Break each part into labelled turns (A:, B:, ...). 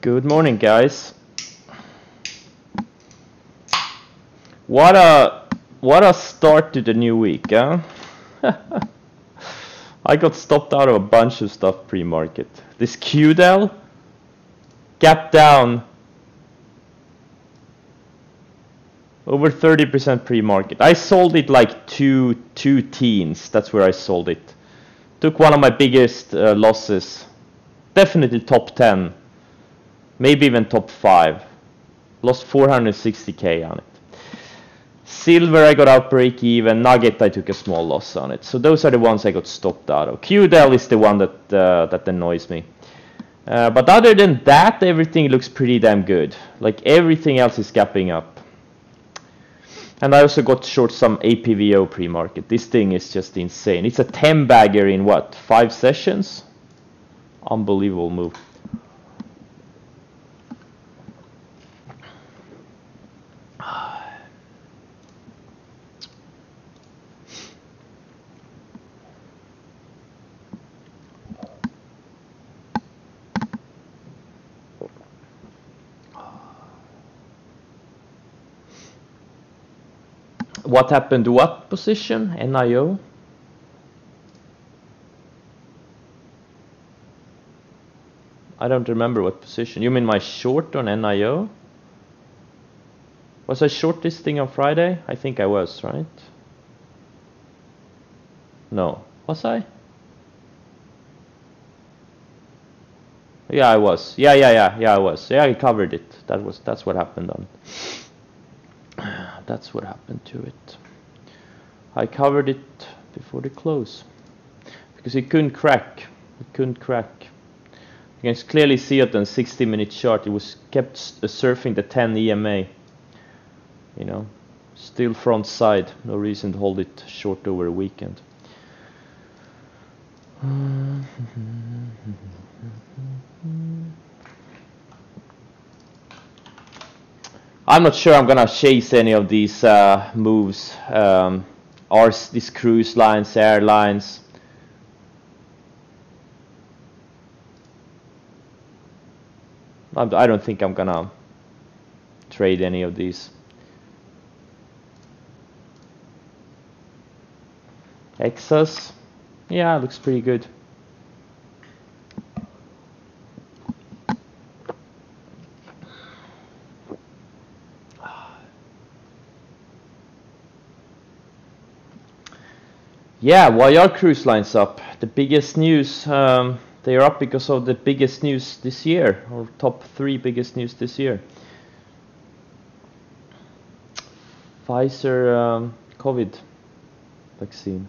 A: Good morning, guys. What a start to the new week, huh? I got stopped out of a bunch of stuff pre-market. This QDEL gap down over 30% pre-market. I sold it like two teens. That's where I sold it. Took one of my biggest losses. Definitely top 10. Maybe even top 5. Lost 460k on it. Silver I got out break even. Nugget I took a small loss on it. So those are the ones I got stopped out of. QDEL is the one that annoys me. But other than that, everything looks pretty damn good. Like everything else is gapping up. And I also got short some APVO pre-market. This thing is just insane. It's a 10 bagger in what? 5 sessions? Unbelievable move. What happened to what position? NIO? I don't remember what position. You mean my short on NIO? Was I short this thing on Friday? I think I was, right? No. Was I? Yeah, I was. Yeah, I was. Yeah, I covered it. That's what happened on. That's what happened to it. I covered it before the close because it couldn't crack. It couldn't crack. You can clearly see it on 60-minute chart. It was kept surfing the 10 EMA. You know, still front side. No reason to hold it short over a weekend. I'm not sure I'm gonna chase any of these moves. These cruise lines, airlines. I don't think I'm gonna trade any of these. Exas, yeah, looks pretty good. Yeah, why are cruise lines up? The biggest news, they are up because of the biggest news this year, or top 3 biggest news this year. Pfizer COVID vaccine.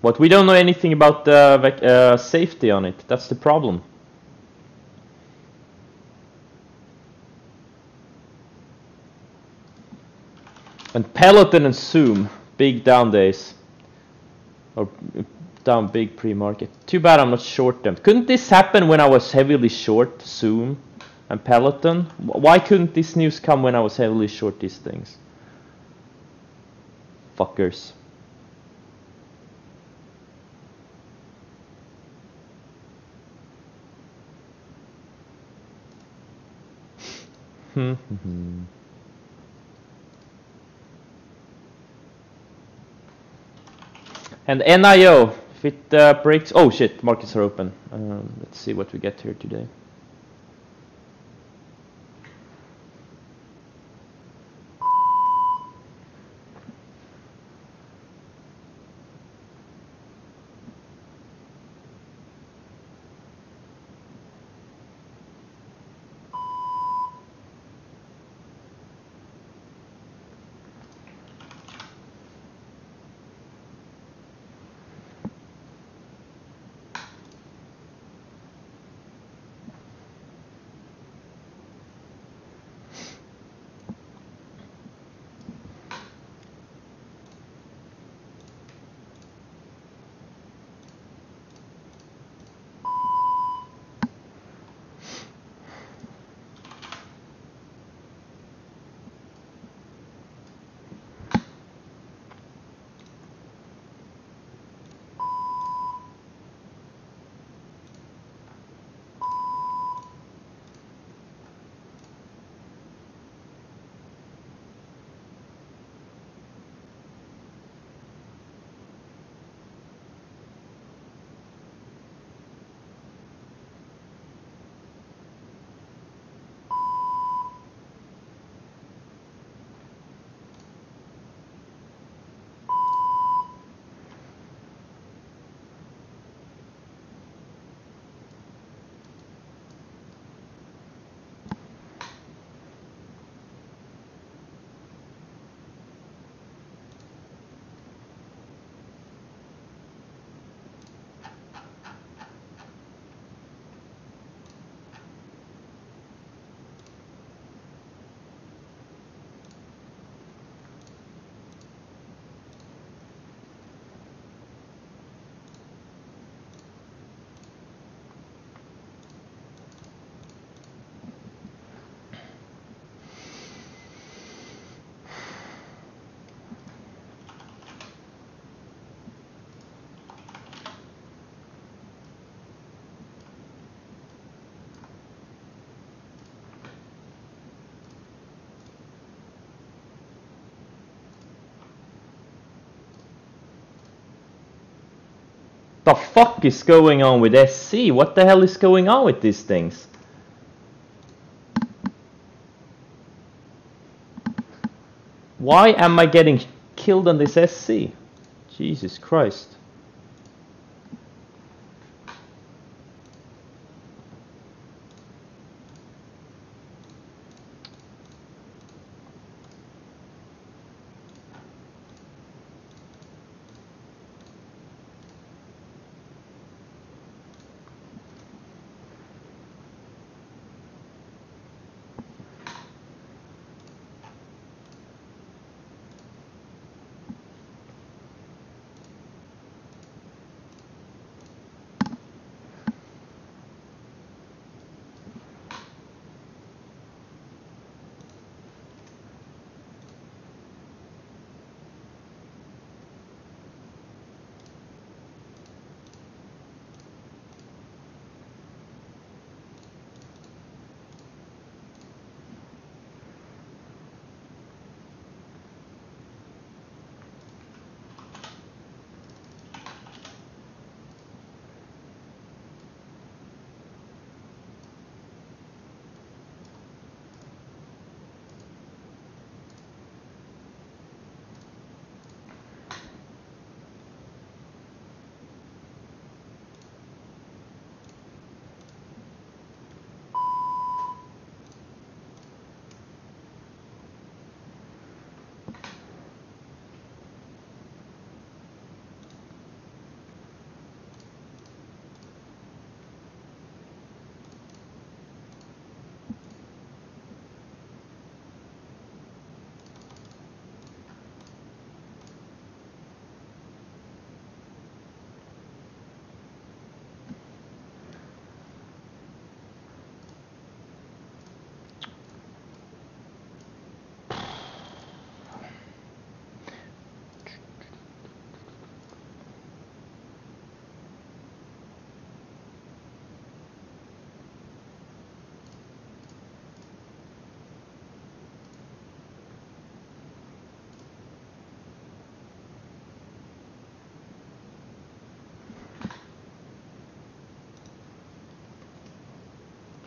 A: But we don't know anything about the safety on it. That's the problem. And Peloton and Zoom, big down days. Or down big pre-market. Too bad I'm not short them. Couldn't this happen when I was heavily short Zoom and Peloton? Why couldn't this news come when I was heavily short these things? Fuckers. And NIO, if it breaks... Oh shit, markets are open. Let's see what we get here today. The fuck is going on with SC? What the hell is going on with these things? Why am I getting killed on this SC? Jesus Christ.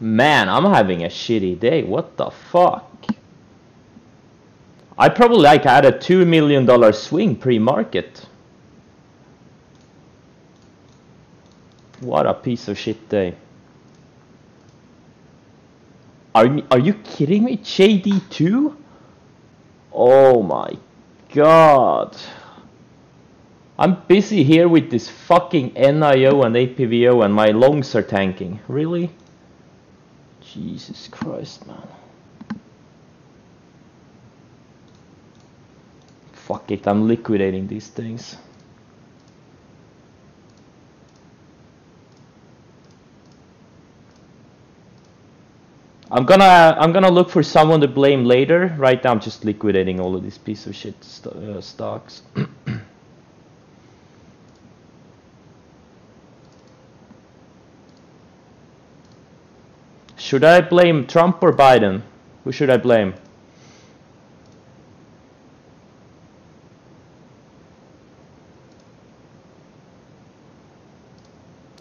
A: Man, I'm having a shitty day. What the fuck? I probably had a $2 million swing pre-market. What a piece of shit day. Are you kidding me? JD2? Oh my god. I'm busy here with this fucking NIO and APVO and my longs are tanking. Really? Jesus Christ, man. Fuck it, I'm liquidating these things. I'm gonna look for someone to blame later. Right now I'm just liquidating all of these piece of shit stocks. Should I blame Trump or Biden? Who should I blame?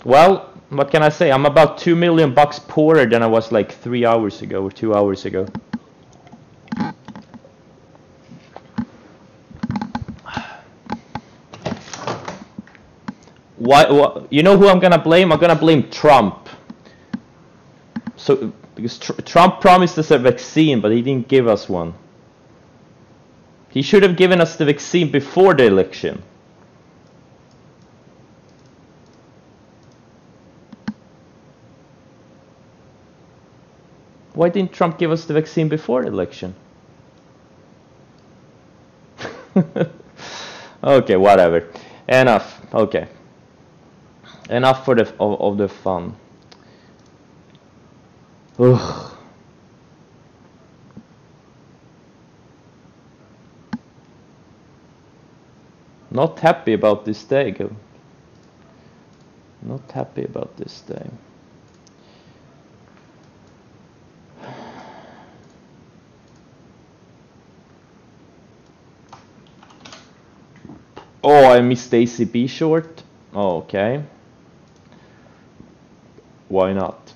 A: Well, what can I say? I'm about $2 million poorer than I was like 3 hours ago or 2 hours ago. Why? You know who I'm gonna blame? I'm gonna blame Trump. So, because Trump promised us a vaccine, but he didn't give us one. He should have given us the vaccine before the election. Why didn't Trump give us the vaccine before the election? Okay, whatever. Enough. Okay. Enough for of the fun. Ugh. Not happy about this day. Not happy about this day. Oh, I missed the ACB short. Okay. Why not?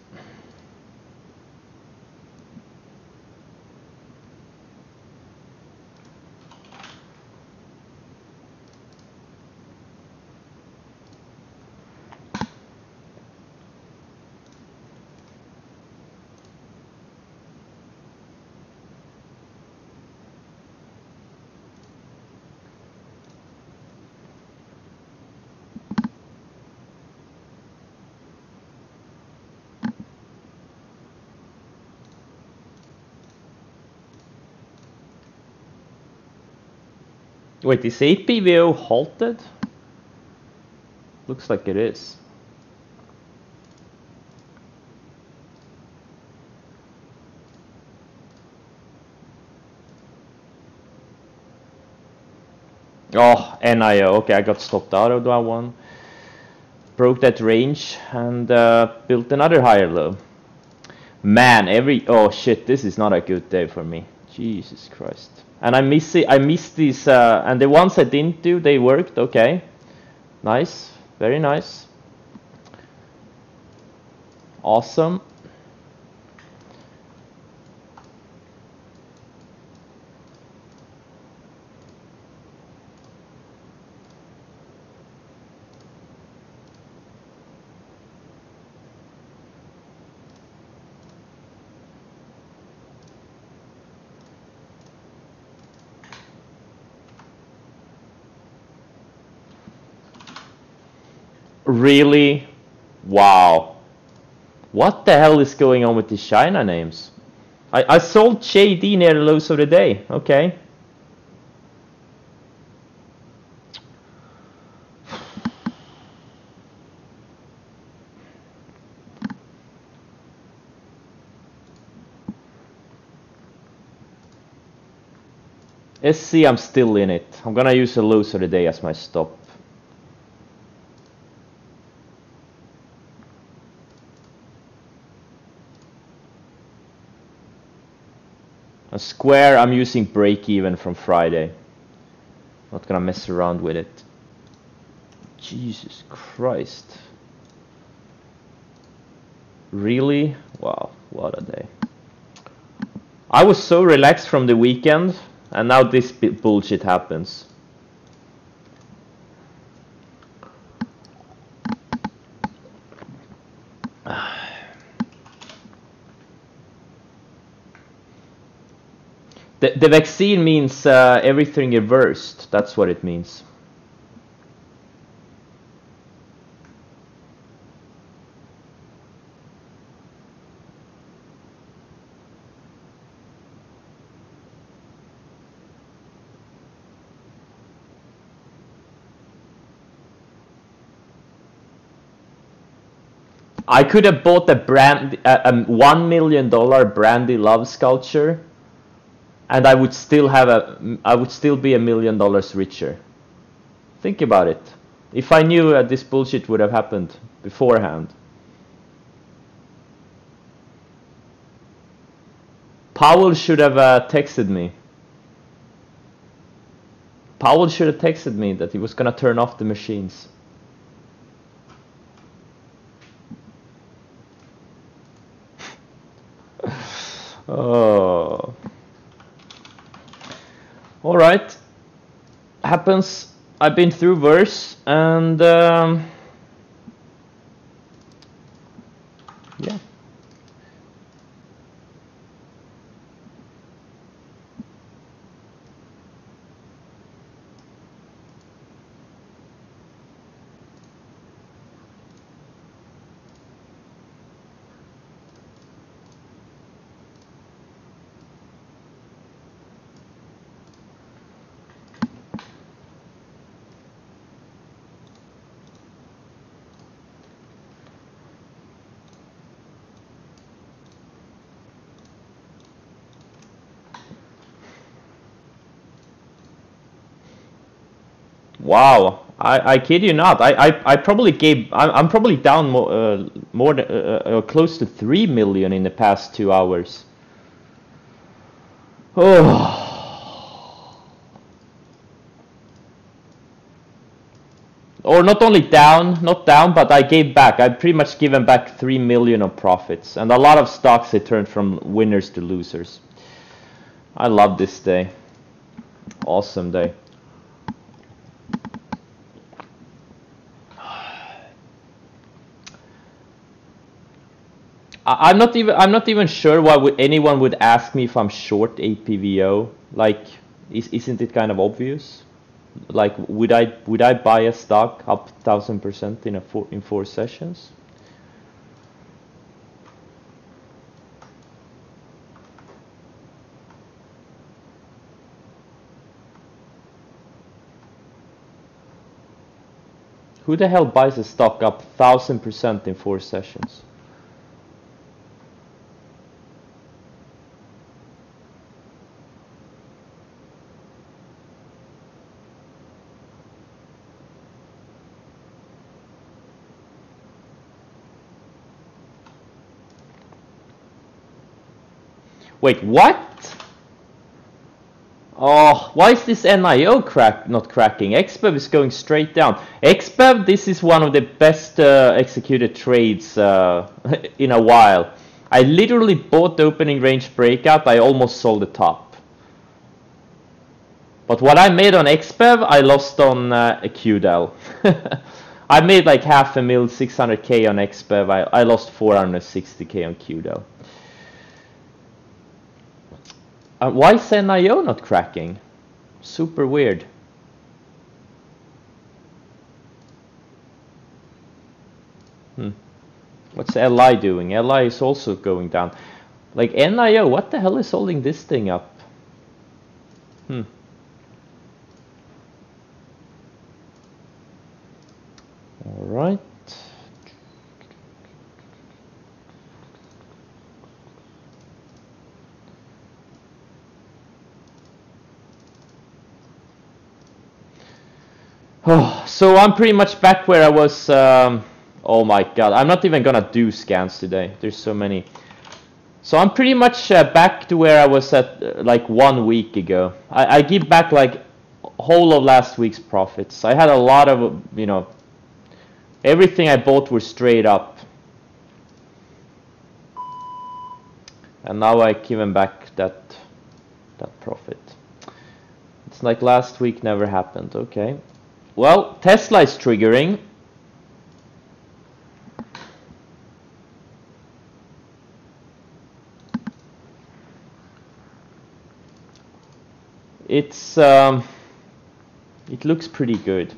A: Wait, is APVO halted? Looks like it is. Oh, NIO. Okay, I got stopped out of that one. Broke that range and built another higher low. Man, oh shit, this is not a good day for me. Jesus Christ. And I miss it. I missed these, and the ones I didn't do, they worked. Okay, nice, very nice, awesome. Really? Wow. What the hell is going on with these China names? I sold JD near the lows of the day. Okay. SC, I'm still in it. I'm gonna use the lows of the day as my stop. A Square, I'm using break even from Friday. Not gonna mess around with it. Jesus Christ. Really? Wow, what a day. I was so relaxed from the weekend, and now this bullshit happens. The vaccine means everything reversed. That's what it means. I could have bought a $1 million Brandy Love sculpture, and I would still be $1 million richer. Think about it. If I knew this bullshit would have happened beforehand. Powell should have texted me. Powell should have texted me that he was gonna turn off the machines. Oh. All right. Happens. I've been through worse, and yeah. Wow, I kid you not. I probably gave. I'm probably down more than close to 3 million in the past 2 hours. Oh, Or not only down, not down, but I gave back. I've pretty much given back 3 million of profits, and a lot of stocks I turned from winners to losers. I love this day. Awesome day. I'm not even sure why anyone would ask me if I'm short APVO. Like, isn't it kind of obvious? Like, would I buy a stock up 1000% in 4 sessions? Who the hell buys a stock up 1000% in 4 sessions? Wait, what? Oh, why is this NIO not cracking? XBEV is going straight down. XBEV, this is one of the best executed trades in a while. I literally bought the opening range breakout. I almost sold the top. But what I made on XBEV, I lost on QDEL. I made like half a mil, 600k on XBEV. I lost 460k on QDEL. Why is NIO not cracking? Super weird. What's LI doing? LI is also going down. Like NIO, what the hell is holding this thing up? All right. Oh, so I'm pretty much back where I was. Oh my god, I'm not even gonna do scans today. There's so many. So I'm pretty much back to where I was at like 1 week ago. I give back like whole of last week's profits. I had a lot of, you know, everything I bought were straight up. And now I given back that profit. It's like last week never happened. Okay. Well, Tesla is triggering. It's it looks pretty good.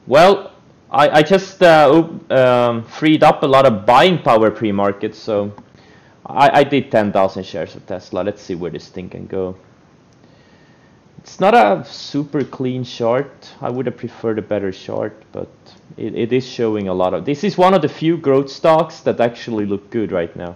A: Well, I just freed up a lot of buying power pre-market, so I did 10,000 shares of Tesla. Let's see where this thing can go. It's not a super clean chart. I would have preferred a better chart, but it is showing a lot of... This is one of the few growth stocks that actually look good right now.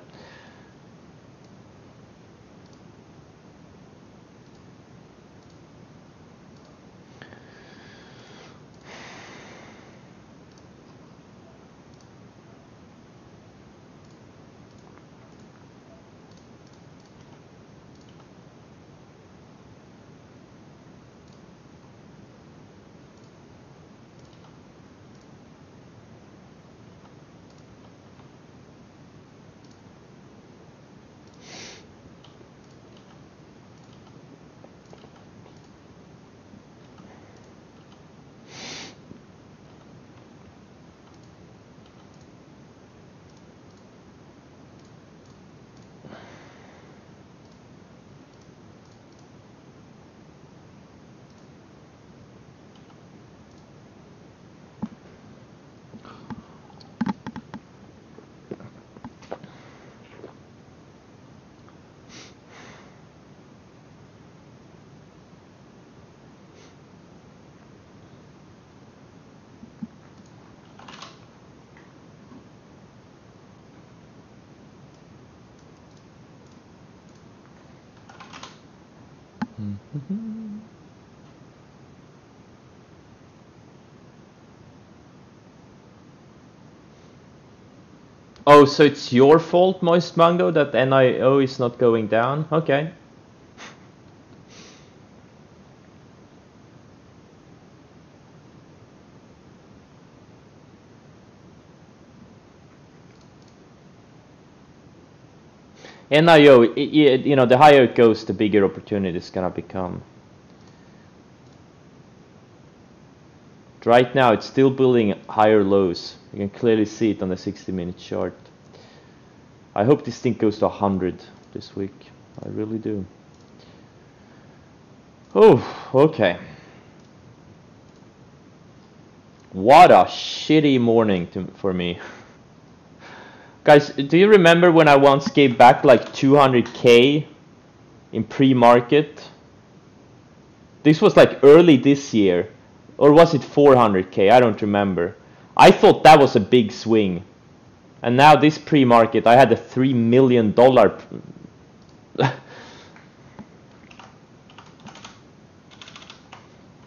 A: Oh, so it's your fault, Moist Mango, that NIO is not going down? Okay. NIO, you know, the higher it goes, the bigger opportunity is gonna become. Right now, it's still building higher lows. You can clearly see it on the 60-minute chart. I hope this thing goes to 100 this week. I really do. Oh, okay. What a shitty morning for me. Guys, do you remember when I once gave back like 200k in pre-market? This was like early this year. Or was it 400k? I don't remember. I thought that was a big swing. And now this pre-market, I had a $3 million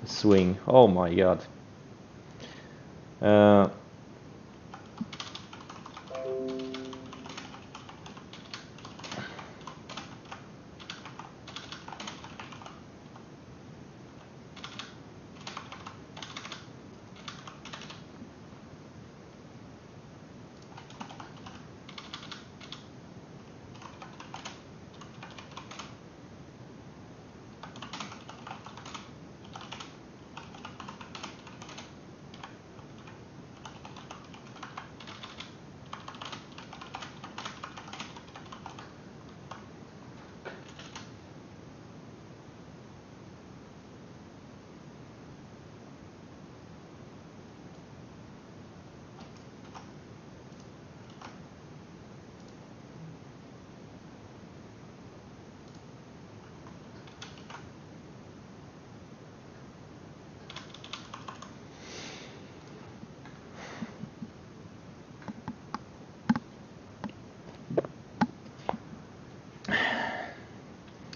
A: swing. Oh my god.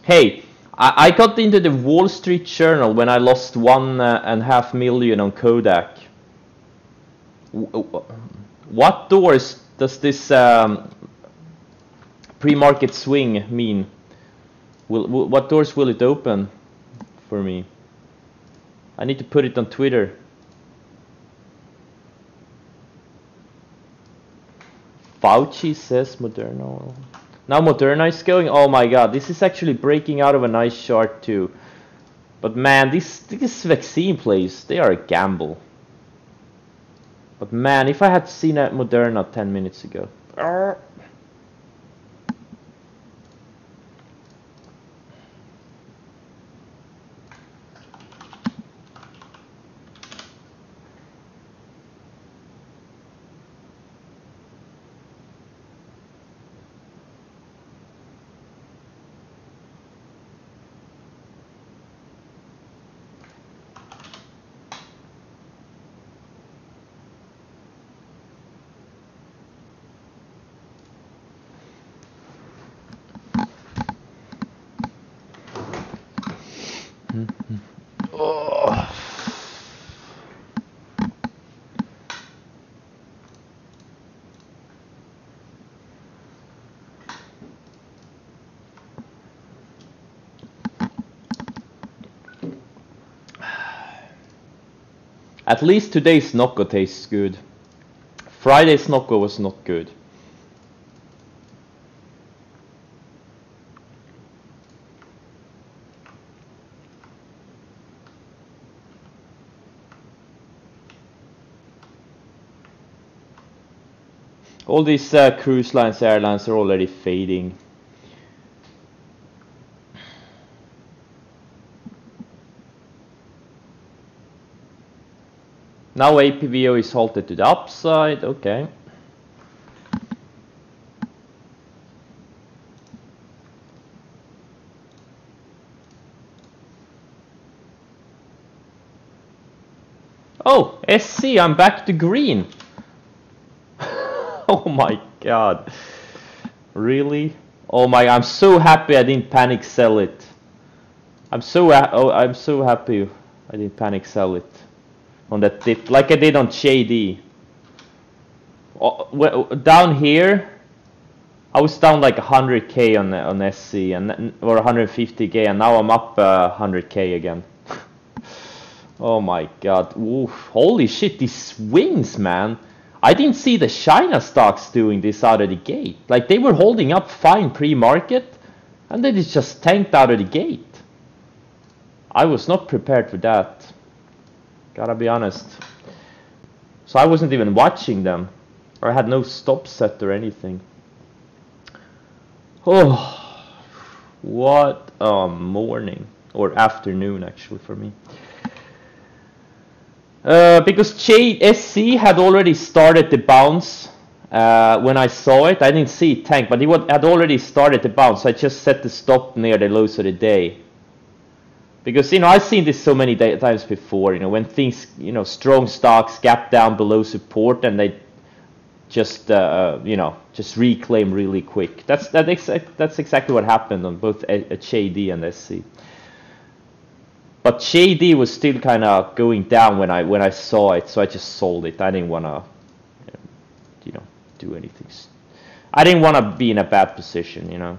A: Hey, I got into the Wall Street Journal when I lost 1.5 million on Kodak. What doors does this pre-market swing mean? What doors will it open for me? I need to put it on Twitter. Fauci says Moderna. Now Moderna is going. Oh my god, this is actually breaking out of a nice chart too. But man, these vaccine plays, they are a gamble. But man, if I had seen a Moderna 10 minutes ago. Oh. At least today's Nocco tastes good. Friday's Nocco was not good. All these cruise lines, airlines are already fading. Now APVO is halted to the upside, okay. Oh, SC, I'm back to green. Oh my god. Really? Oh my, I'm so happy I didn't panic sell it. I'm so happy I didn't panic sell it on that dip, like I did on JD. Well, down here, I was down like 100k on SC and or 150k, and now I'm up 100k again. Oh my god! Oof. Holy shit! These swings, man. I didn't see the China stocks doing this out of the gate. Like they were holding up fine pre-market, and then it just tanked out of the gate. I was not prepared for that. Gotta be honest. So I wasn't even watching them, or I had no stop set or anything. Oh, what a morning, or afternoon actually for me. Because SC had already started the bounce when I saw it. I didn't see it tank, but it had already started the bounce. So I just set the stop near the lows of the day. Because, I've seen this so many times before, when things, strong stocks gap down below support and they just, just reclaim really quick. That's exactly what happened on both HAD and SC. But JD was still kind of going down when I saw it, so I just sold it. I didn't want to, do anything. I didn't want to be in a bad position,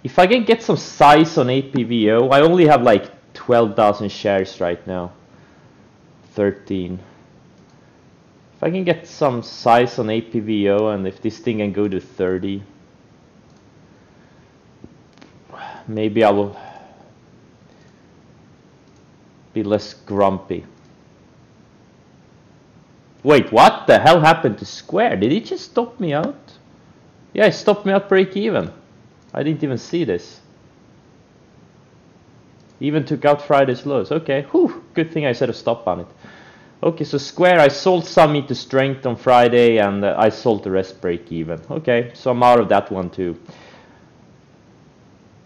A: If I can get some size on APVO, I only have like 12,000 shares right now. 13. If I can get some size on APVO, and if this thing can go to 30, maybe I will be less grumpy. Wait, what the hell happened to Square? Did he just stop me out? Yeah, he stopped me out break even. I didn't even see this. Even took out Friday's lows. Okay, whew, good thing I set a stop on it. Okay, so Square, I sold some into strength on Friday, and I sold the rest break even. Okay, so I'm out of that one too.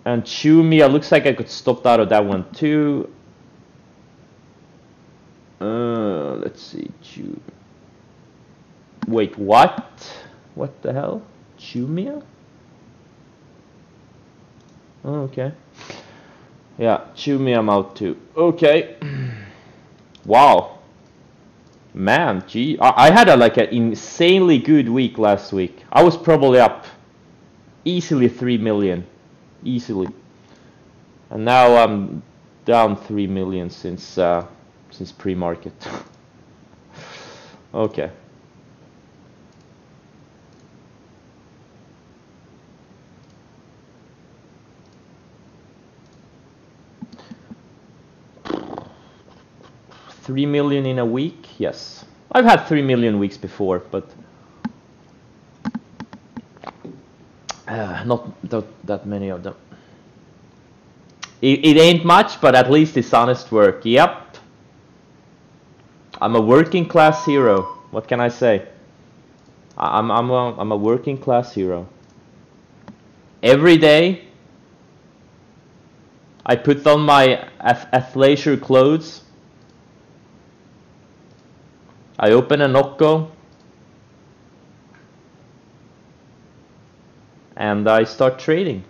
A: And Chumia, looks like I got stopped out of that one too. Let's see, wait, what? What the hell? Chumia? Oh, okay. Yeah, Chumia I'm out too. Okay. Wow. Man, gee, I had an insanely good week last week. I was probably up easily 3 million. Easily. And now I'm down 3 million since pre-market. Okay. $3 million in a week? Yes. I've had 3 million weeks before, but not that many of them. It ain't much, but at least it's honest work. Yep. I'm a working class hero. What can I say? I'm a working class hero. Every day I put on my athleisure clothes. I open a Nocco and I start trading.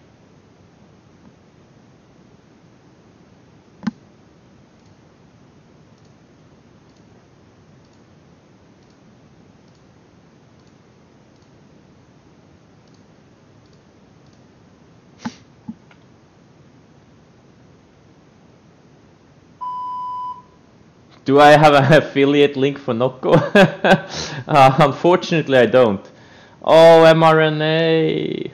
A: Do I have an affiliate link for Nocco? Unfortunately, I don't. Oh, mRNA.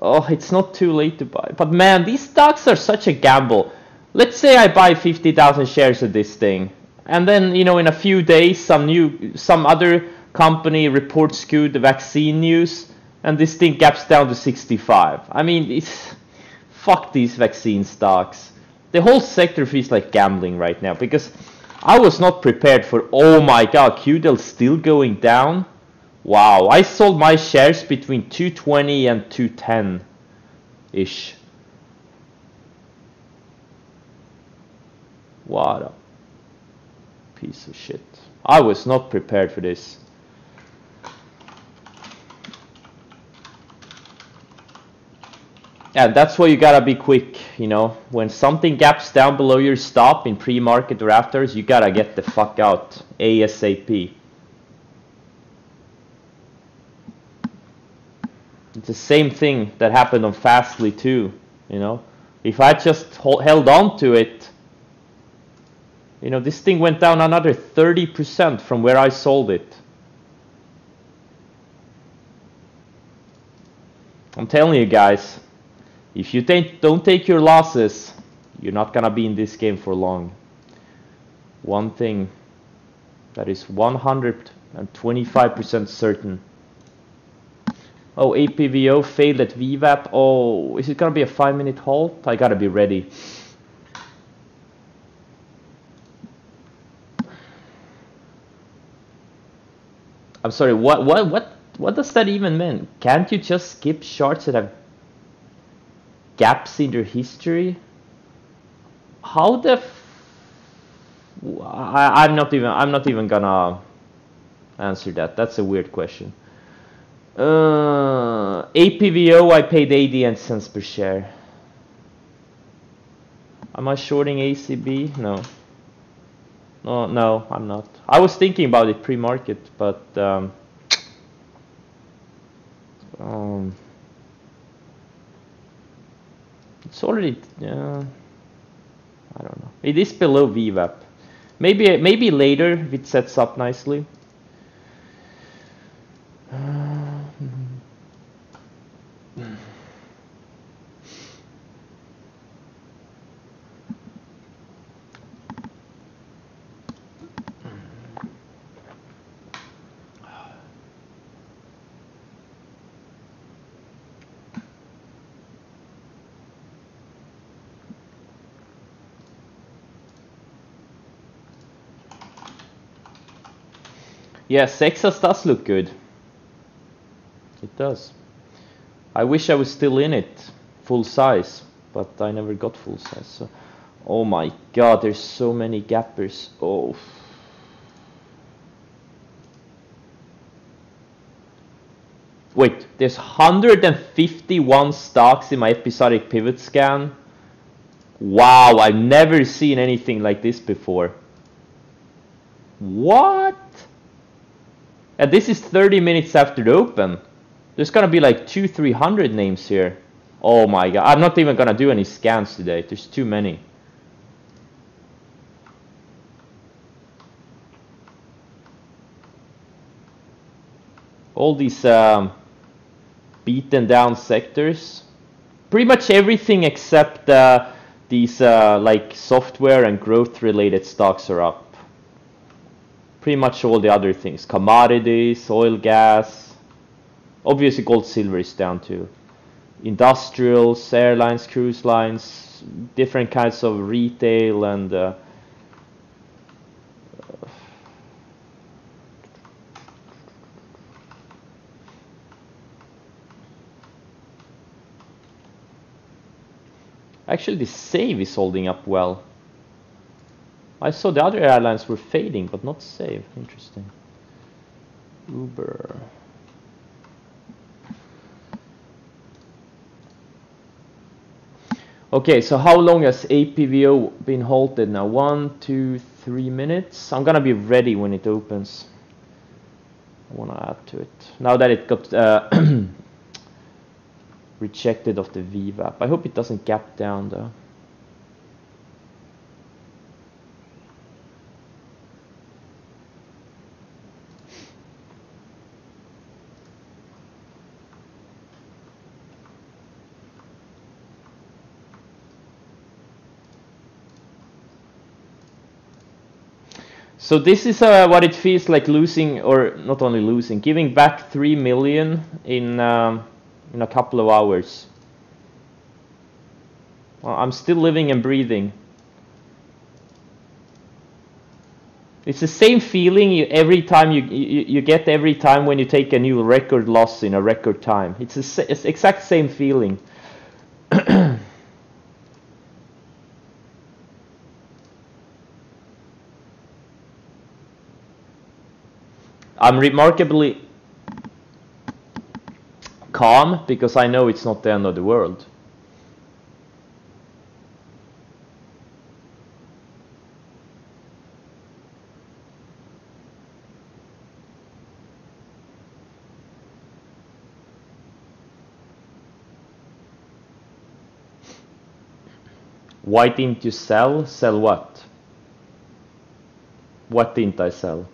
A: Oh, it's not too late to buy. But man, these stocks are such a gamble. Let's say I buy 50,000 shares of this thing, and then in a few days some other company reports good vaccine news, and this thing gaps down to 65. I mean, fuck these vaccine stocks. The whole sector feels like gambling right now, because I was not prepared for, oh my god, QDEL's still going down? Wow, I sold my shares between 220 and 210-ish. What a piece of shit. I was not prepared for this. Yeah, that's why you gotta be quick, you know. When something gaps down below your stop in pre-market or afters, you gotta get the fuck out ASAP. It's the same thing that happened on Fastly too, you know. If I just held on to it, you know, this thing went down another 30% from where I sold it. I'm telling you guys, if you don't take your losses, you're not gonna be in this game for long. One thing that is 125% certain. Oh, APVO failed at VWAP. Oh, is it gonna be a 5-minute halt? I gotta be ready. I'm sorry, what does that even mean? Can't you just skip charts that have gaps in their history? How the I'm not even gonna answer that. That's a weird question. APVO, I paid 80 cents per share. Am I shorting ACB? No. No, I'm not. I was thinking about it pre-market, but it's already I don't know. It is below VWAP. Maybe later if it sets up nicely. Yeah, Sexas does look good. It does. I wish I was still in it, full size, but I never got full size. So, oh my god, there's so many gappers. Oh. Wait, there's 151 stocks in my episodic pivot scan. Wow, I've never seen anything like this before. What? And this is 30 minutes after the open. There's gonna be like 200-300 names here. Oh my god, I'm not even gonna do any scans today. There's too many. All these beaten down sectors. Pretty much everything except these like software and growth related stocks are up. Pretty much all the other things, commodities, oil, gas, obviously gold, silver is down too. Industrials, airlines, cruise lines, different kinds of retail and actually the Save is holding up well. I saw the other airlines were fading, but not Save. Interesting. Uber. Okay, so how long has APVO been halted now? 1, 2, 3 minutes. I'm gonna be ready when it opens. I wanna add to it. Now that it got rejected of the VWAP. I hope it doesn't gap down though. So this is what it feels like losing, or not only losing, giving back 3 million in a couple of hours. Well, I'm still living and breathing. It's the same feeling every time you get every time when you take a new record loss in a record time. It's the exact same feeling. I'm remarkably calm because I know it's not the end of the world. Why didn't you sell? Sell what? What didn't I sell?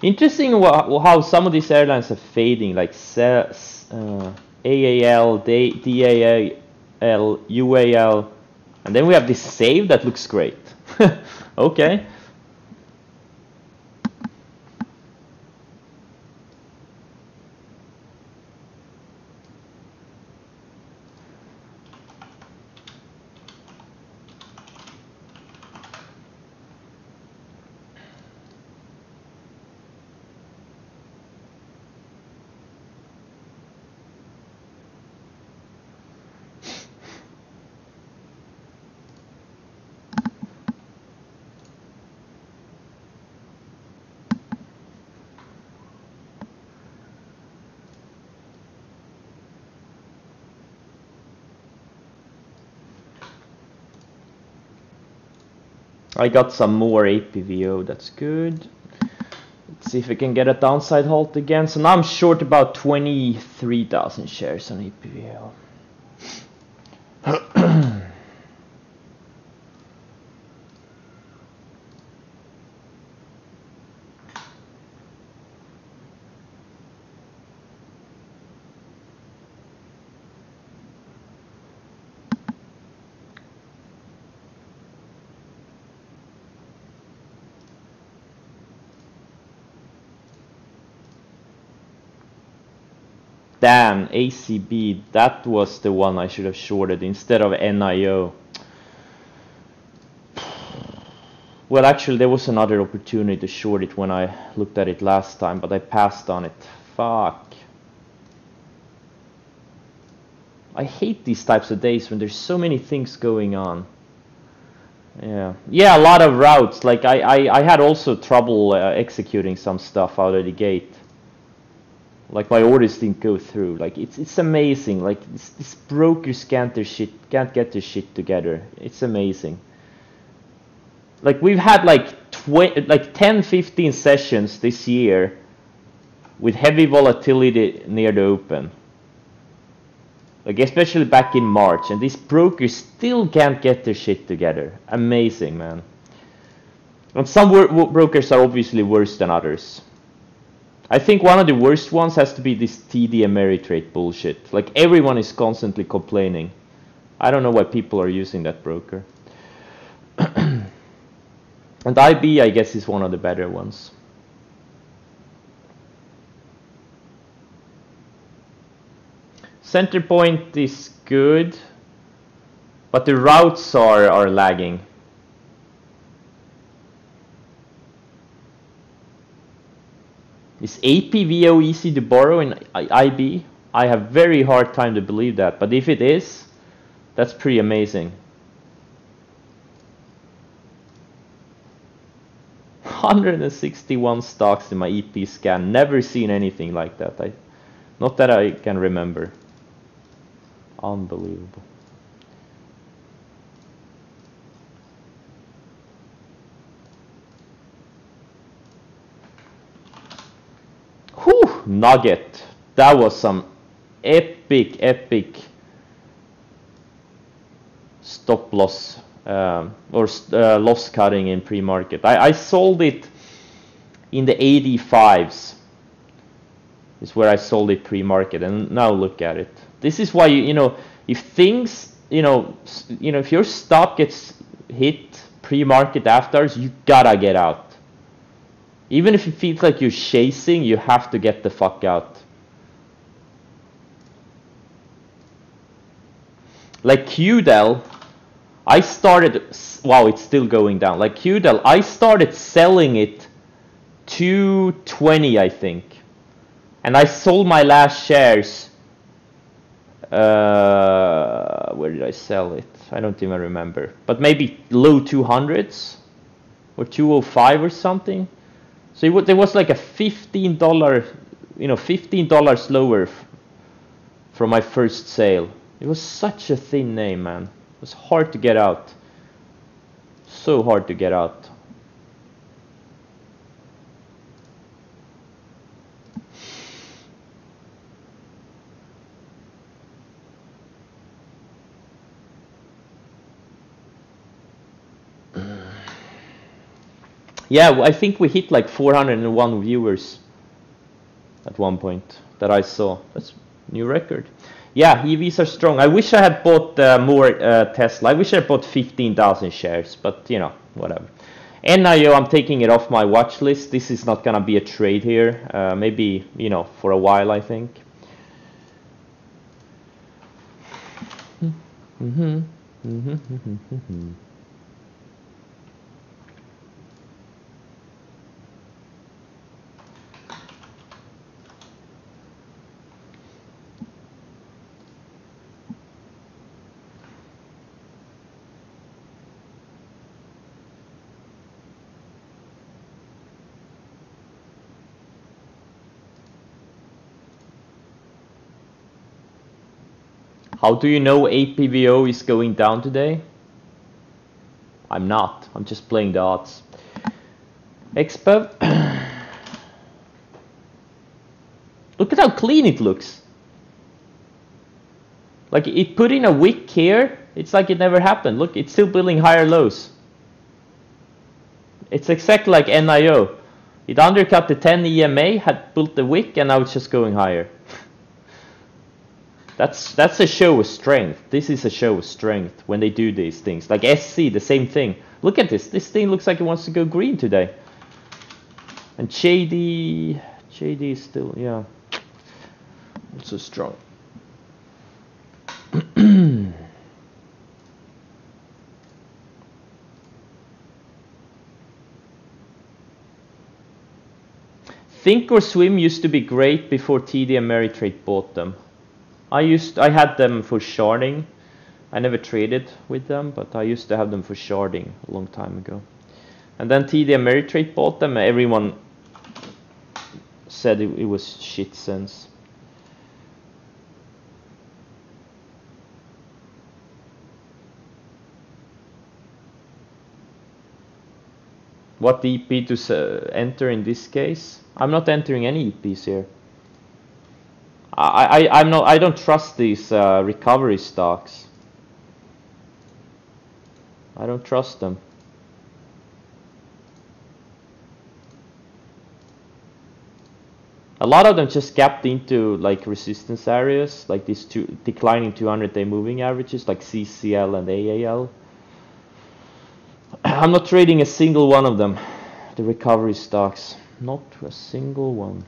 A: Interesting how some of these airlines are fading, like AAL, DAL, UAL, and then we have this Save that looks great. Okay. I got some more APVO, that's good. Let's see if we can get a downside halt again. So now I'm short about 23,000 shares on APVO. Damn, ACB, that was the one I should have shorted instead of NIO. Well, actually, there was another opportunity to short it when I looked at it last time, but I passed on it. Fuck. I hate these types of days when there's so many things going on. Yeah, a lot of routes. Like I had also trouble executing some stuff out of the gate. Like my orders didn't go through. Like it's amazing. Like these brokers can't get their shit together. It's amazing. Like we've had like 10, 15 sessions this year with heavy volatility near the open. Like especially back in March, and these brokers still can't get their shit together. Amazing, man. And some brokers are obviously worse than others. I think one of the worst ones has to be this TD Ameritrade bullshit. Like everyone is constantly complaining. I don't know why people are using that broker. And IB, I guess, is one of the better ones. Centerpoint is good, but the routes are lagging. Is APVO easy to borrow in IB? I have very hard time to believe that, but if it is, that's pretty amazing. 161 stocks in my EP scan. Never seen anything like that. Not that I can remember. Unbelievable. Whew, Nugget. That was some epic stop loss or loss cutting in pre-market. I sold it in the 85s. Is where I sold it pre-market, and now look at it. This is why you know if things if your stop gets hit pre-market afterwards, you gotta get out. Even if it feels like you're chasing, you have to get the fuck out. Like QDEL, I started, wow, it's still going down. Like QDEL, I started selling it 220, I think. And I sold my last shares. Where did I sell it? I don't even remember. But maybe low 200s or 205 or something. So there was like a $15, $15 lower from my first sale. It was such a thin name, man. It was hard to get out. So hard to get out. Yeah, I think we hit like 401 viewers at one point that I saw. That's new record. Yeah, EVs are strong. I wish I had bought more Tesla. I wish I had bought 15,000 shares, but you know, whatever. NIO, I'm taking it off my watch list. This is not gonna be a trade here. Maybe, you know, for a while, I think. How do you know APVO is going down today? I'm not. I'm just playing the odds. XPEV. Look at how clean it looks. Like it put in a wick here. It's like it never happened. Look, it's still building higher lows. It's exactly like NIO. It undercut the 10 EMA, had built the wick, and now it's just going higher. That's a show of strength. This is a show of strength when they do these things. Like SC, the same thing. Look at this. This thing looks like it wants to go green today. And JD is still, yeah, it's so strong. Thinkorswim used to be great before TD Ameritrade bought them. I had them for sharding. I never traded with them, but I used to have them for sharding a long time ago. And then TD Ameritrade bought them, and everyone said it was shit sense. What EP to enter in this case? I'm not entering any EPs here. I don't trust these recovery stocks. I don't trust them. A lot of them just gapped into like resistance areas, like these two declining 200-day moving averages, like CCL and AAL. I'm not trading a single one of them, the recovery stocks. Not a single one.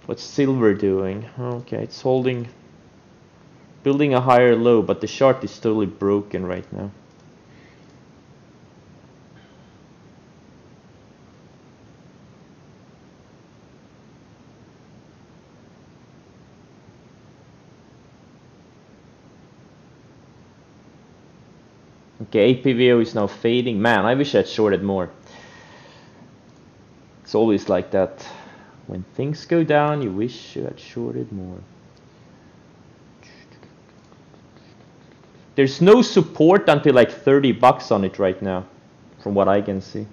A: What's silver doing? Okay, it's holding, building a higher low, but the chart is totally broken right now. Okay, APVO is now fading. Man, I wish I had shorted more. It's always like that. When things go down, you wish you had shorted more. There's no support until like 30 bucks on it right now, from what I can see.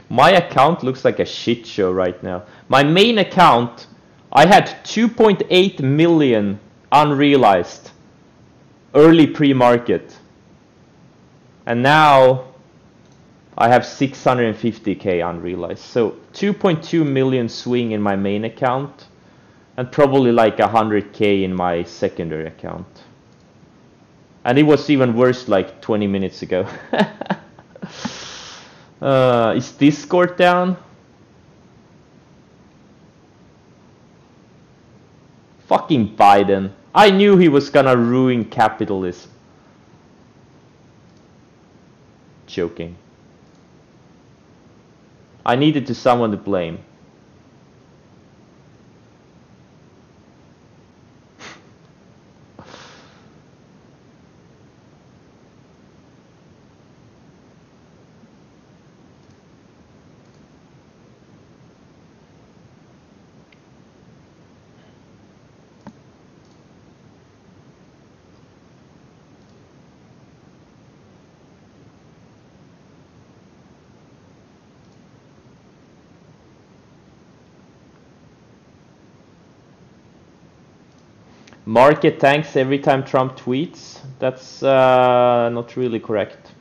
A: My account looks like a shit show right now. My main account, I had 2.8 million unrealized early pre-market. And now I have 650k unrealized. So 2.2 million swing in my main account and probably like 100k in my secondary account. And it was even worse like 20 minutes ago. Is Discord down? Fucking Biden. I knew he was gonna ruin capitalism. Joking. I needed someone to blame. Market tanks every time Trump tweets. That's not really correct.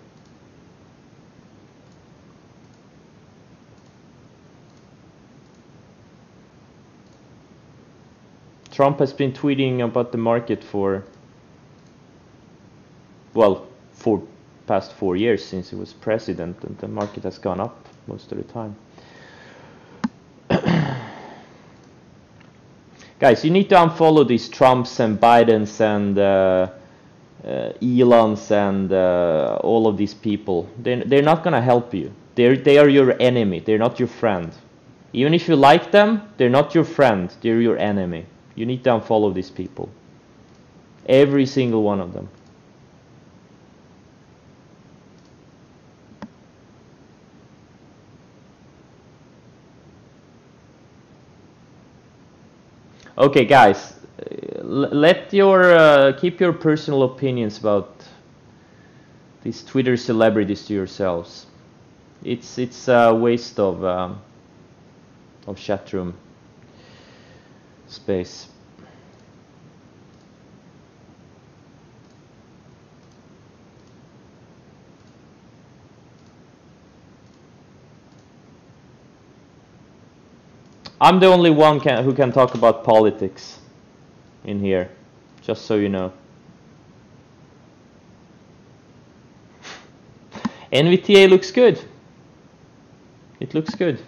A: Trump has been tweeting about the market for, well, for past 4 years since he was president, and the market has gone up most of the time. Guys, you need to unfollow these Trumps and Bidens and Elons and all of these people. They're not gonna help you. They are your enemy. They're not your friend. Even if you like them, they're not your friend. They're your enemy. You need to unfollow these people. Every single one of them. Okay, guys, let your keep your personal opinions about these Twitter celebrities to yourselves. It's a waste of chatroom space. I'm the only one who can talk about politics in here, just so you know. NVTA looks good. It looks good.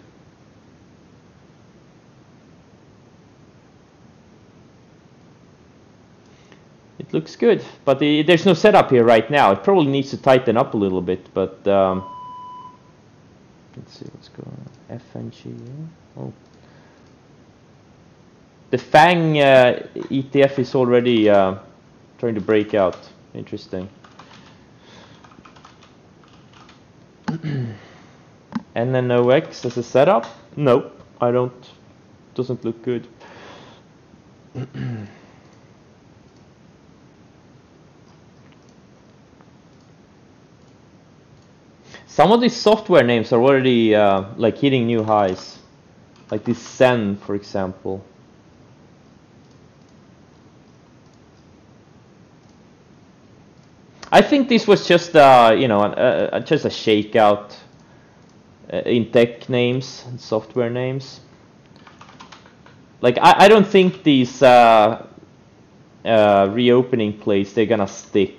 A: It looks good, but there's no setup here right now. It probably needs to tighten up a little bit, but let's see what's going on. FNG, yeah. Oh. The FANG ETF is already trying to break out. Interesting. NNOX as a setup? Nope, I don't. Doesn't look good. Some of these software names are already like hitting new highs, like this Zen, for example. I think this was just you know just a shakeout in tech names and software names. Like I don't think these reopening plays they're gonna stick.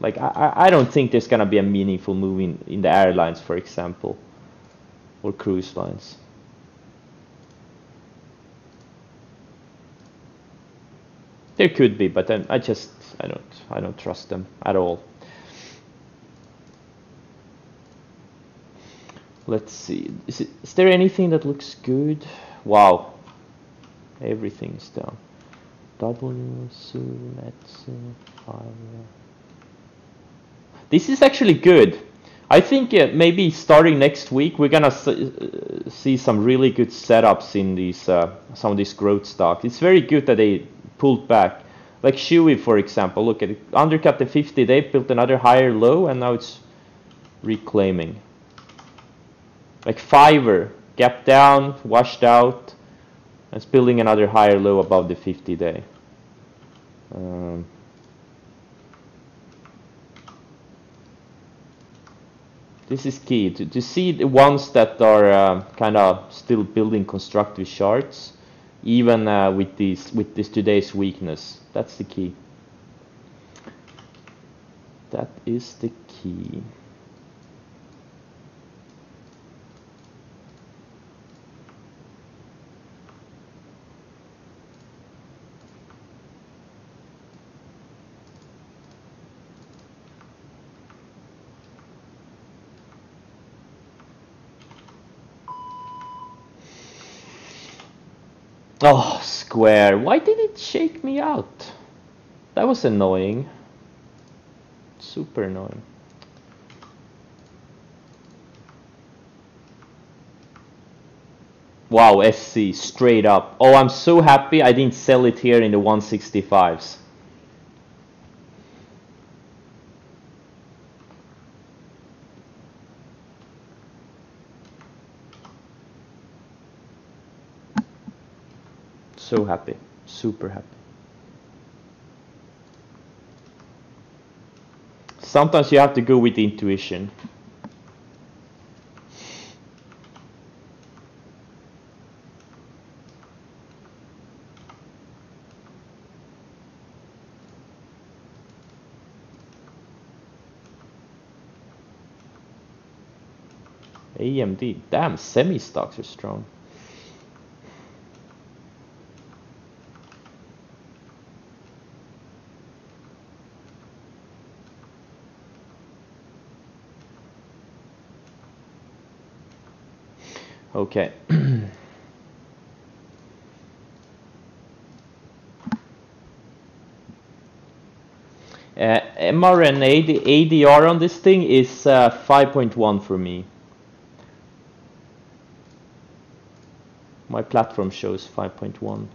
A: Like I don't think there's gonna be a meaningful move in the airlines, for example, or cruise lines. There could be, but then I don't trust them at all. Let's see. Is there anything that looks good? Wow, everything's down. W, Zoom, Etsy, Fiverr. This is actually good. I think maybe starting next week we're gonna see some really good setups in these some of these growth stocks. It's very good that they pulled back. Like Chewy, for example. Look at it. Undercut the 50. They built another higher low, and now it's reclaiming. Like Fiverr, gap down, washed out, and it's building another higher low above the 50-day. This is key to see the ones that are kind of still building constructive charts, even with this today's weakness. That's the key. That is the key. Oh, Square. Why did it shake me out? That was annoying. Super annoying. Wow, SC, straight up. Oh, I'm so happy I didn't sell it here in the 165s. So happy, super happy. Sometimes you have to go with intuition. AMD, damn, semi stocks are strong. Okay. mRNA, the ADR on this thing is 5.1 for me. My platform shows 5.1.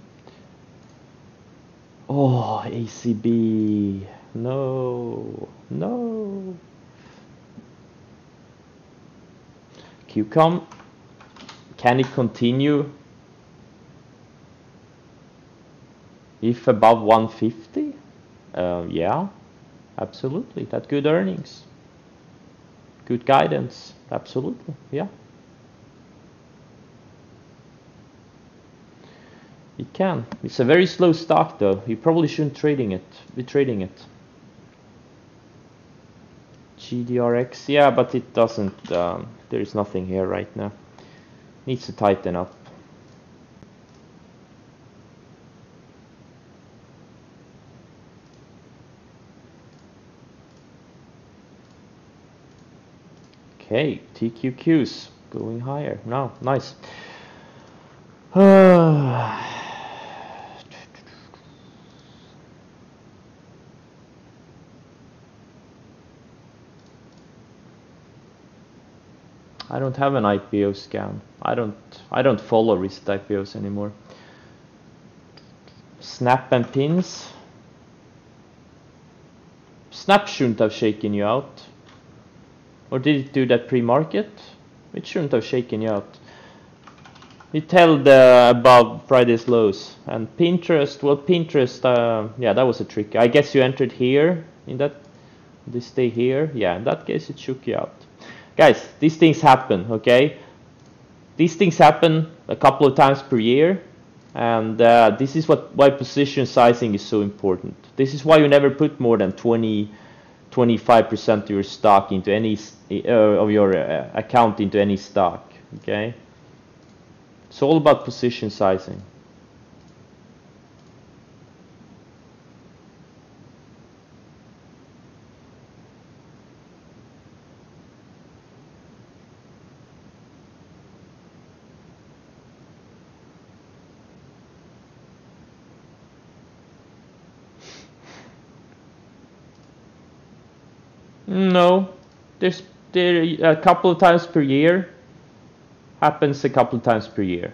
A: Oh, ACB. No. No. QCOM. Can it continue if above 150? Yeah, absolutely. That's good earnings. Good guidance. Absolutely. Yeah. It can. It's a very slow stock though. You probably shouldn't be trading it. GDRX, yeah, but it doesn't, there is nothing here right now. Needs to tighten up. Okay, TQQs going higher. No, nice. I don't have an IPO scan. I don't follow recent IPOs anymore. Snap and pins. Snap shouldn't have shaken you out. Or did it do that pre-market? It shouldn't have shaken you out. It held above Friday's lows. And Pinterest, well, Pinterest, yeah, that was a trick. I guess you entered here in that, this day here. Yeah, in that case, it shook you out. Guys, these things happen, okay? These things happen a couple of times per year. And this is why position sizing is so important. This is why you never put more than 25% of your stock into any of your account into any stock. Okay, it's all about position sizing. No, there a couple of times per year. Happens a couple of times per year.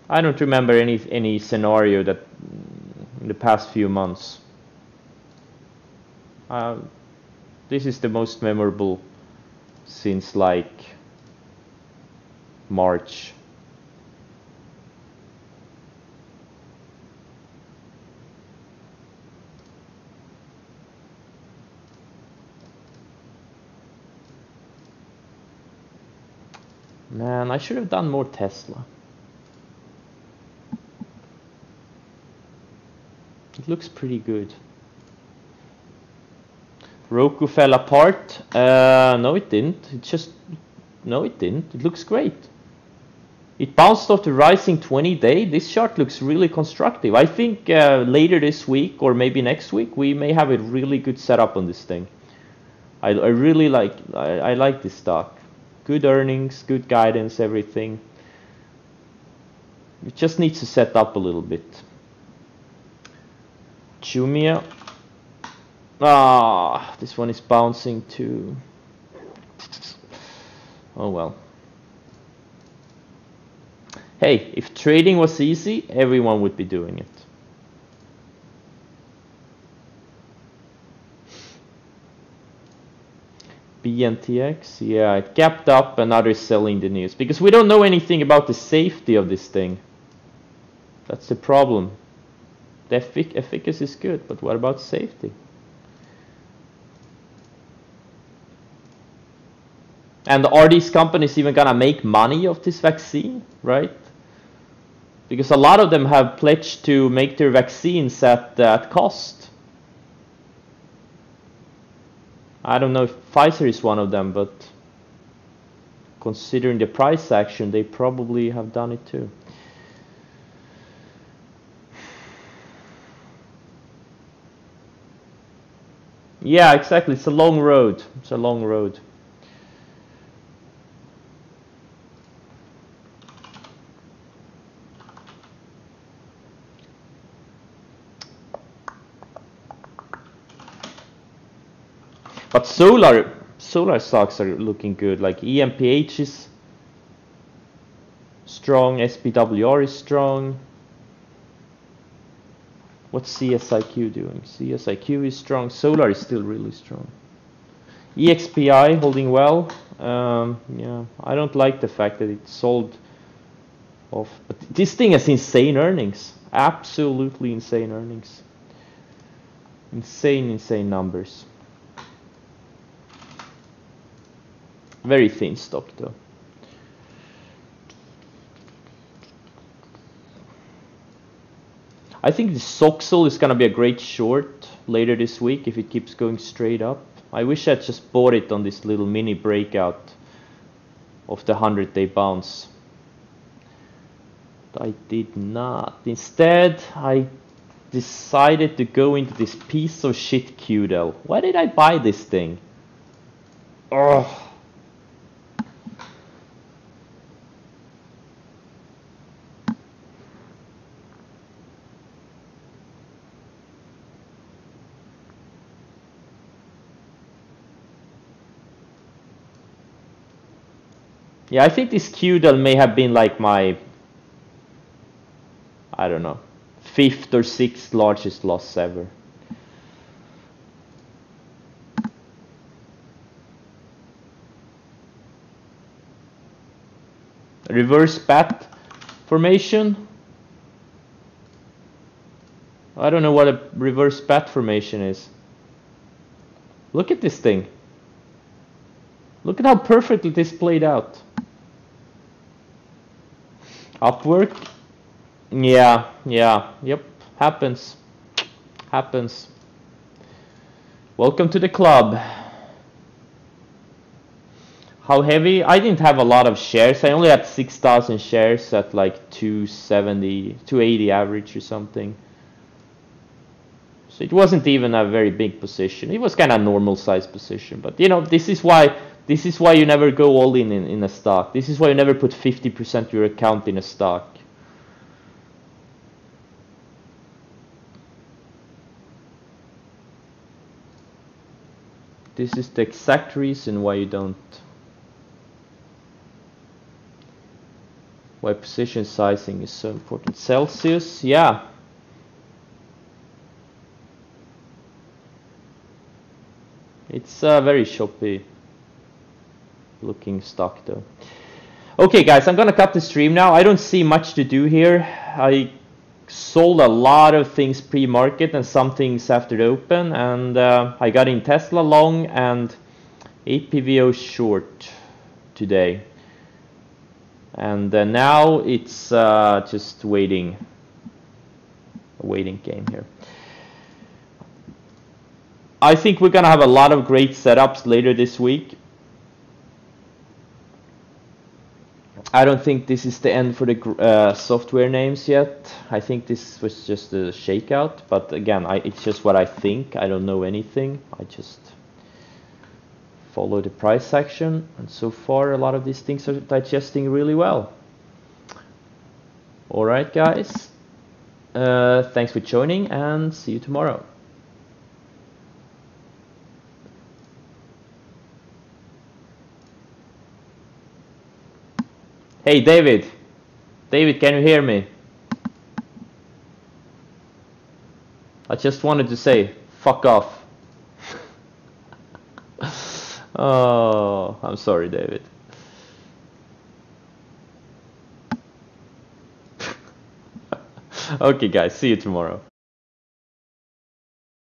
A: I don't remember any scenario that in the past few months. This is the most memorable since like March. Man, I should have done more Tesla. It looks pretty good. Roku fell apart. No, it didn't. No, it didn't. It looks great. It bounced off the rising 20-day. This chart looks really constructive. I think later this week or maybe next week we may have a really good setup on this thing. I really I like this stock. Good earnings, good guidance, everything. It just needs to set up a little bit. Jumia. This one is bouncing too. Oh well. Hey, if trading was easy, everyone would be doing it. BNTX, yeah, it gapped up and others selling the news because we don't know anything about the safety of this thing. That's the problem. The efficacy is good, but what about safety? And are these companies even gonna make money of this vaccine, right? Because a lot of them have pledged to make their vaccines at cost. I don't know if Pfizer is one of them, but considering the price action, they probably have done it too. Yeah, exactly. It's a long road. It's a long road. But solar stocks are looking good. Like EMPH is strong, SPWR is strong. What's CSIQ doing? CSIQ is strong. Solar is still really strong. EXPI holding well. Yeah, I don't like the fact that it sold off. But this thing has insane earnings. Absolutely insane earnings. Insane numbers. Very thin stock though. I think the Soxel is gonna be a great short later this week if it keeps going straight up. I wish I'd just bought it on this little mini breakout of the 100-day bounce. But I did not. Instead, I decided to go into this piece of shit QDEL. Why did I buy this thing? Oh. Yeah, I think this QDEL may have been like my, I don't know, 5th or 6th largest loss ever. Reverse bat formation. I don't know what a reverse bat formation is. Look at this thing. Look at how perfectly this played out. Upwork. Yeah, yep, happens. Welcome to the club. How heavy? I didn't have a lot of shares. I only had 6,000 shares at like 270, 280 average or something. So it wasn't even a very big position. It was kind of a normal size position. But you know, this is why you never go all in a stock. This is why you never put 50% of your account in a stock. This is the exact reason why you don't. Why position sizing is so important. Celsius, yeah. It's a very choppy looking stock though. Okay guys, I'm gonna cut the stream now. I don't see much to do here. I sold a lot of things pre-market and some things after the open, and I got in Tesla long and APVO short today. And now it's just a waiting game here. I think we're gonna have a lot of great setups later this week. I don't think this is the end for the software names yet. I think this was just a shakeout, but again, it's just what I think. I don't know anything. I just follow the price action, and so far a lot of these things are digesting really well. All right, guys. Thanks for joining, and see you tomorrow. Hey, David. David, can you hear me? I just wanted to say, fuck off. Oh, I'm sorry, David. Okay, guys, see you tomorrow.